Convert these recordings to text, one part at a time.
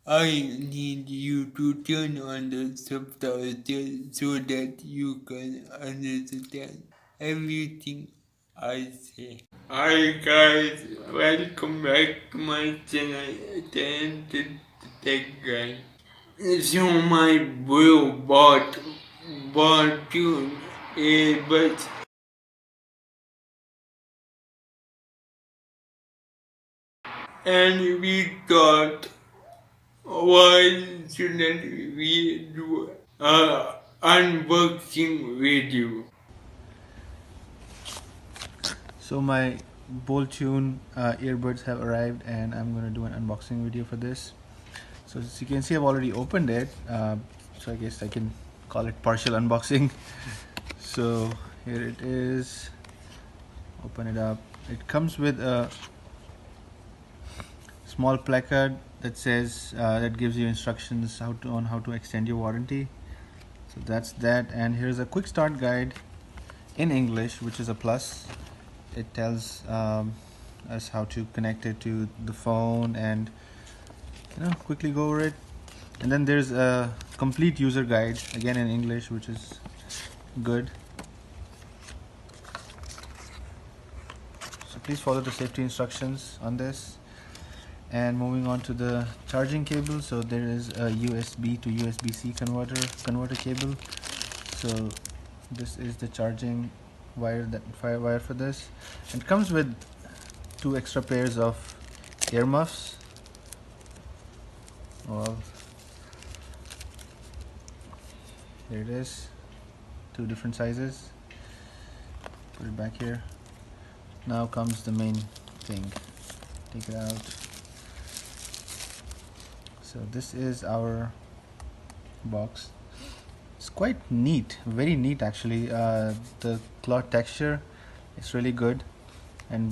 I need you to turn on the subtitles so that you can understand everything I say. Hi guys, welcome back to my channel, Talented Tech Guy. So my bro bought Boltune earbuds and we thought, why shouldn't we do a unboxing video? So my Boltune earbuds have arrived and I'm going to do an unboxing video for this. So as you can see, I've already opened it. So I guess I can call it partial unboxing. So here it is. Open it up. It comes with a small placard that says that gives you instructions on how to extend your warranty. So that's that. And here's a quick start guide in English, which is a plus. It tells us how to connect it to the phone and quickly go over it. And then there's a complete user guide again in English, which is good. So please follow the safety instructions on this. And moving on to the charging cable, so there is a USB to USB-C converter cable. So this is the charging wire for this. It comes with two extra pairs of earmuffs. Well, here it is, two different sizes. Put it back here. Now comes the main thing. Take it out. So this is our box. It's quite neat, very neat actually. The cloth texture is really good, and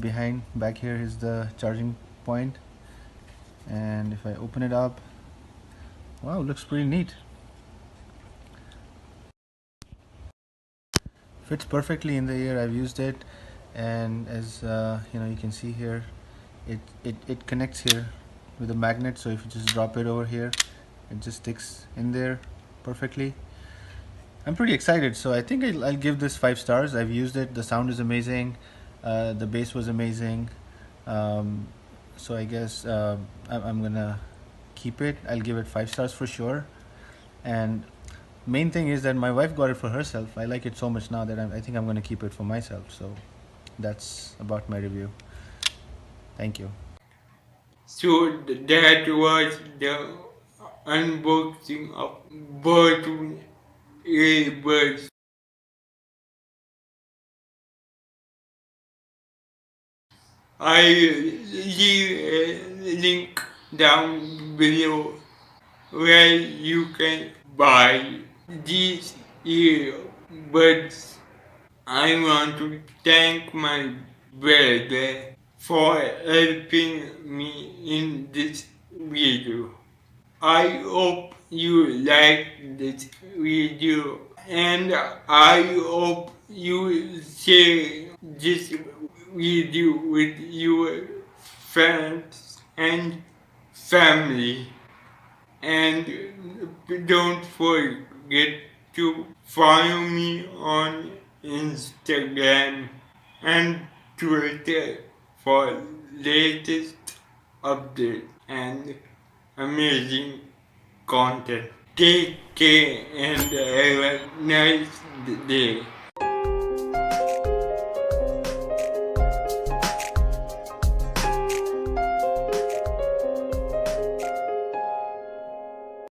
back here is the charging point. And if I open it up, wow, looks pretty neat. Fits perfectly in the ear. I've used it, and as you can see here, it connects here with a magnet. So if you just drop it over here, it just sticks in there perfectly. I'm pretty excited, so I think I'll give this 5 stars. I've used it. The sound is amazing. The bass was amazing. So I guess I'm gonna keep it. I'll give it 5 stars for sure. And main thing is that my wife got it for herself. I like it so much now that I think I'm gonna keep it for myself. So that's about my review. Thank you. So that was the unboxing of Boltune earbuds. I leave a link down below where you can buy these earbuds. I want to thank my brother for helping me in this video. I hope you like this video and I hope you share this video with your friends and family. And don't forget to follow me on Instagram and Twitter for latest updates and amazing content. Take care and have a nice day.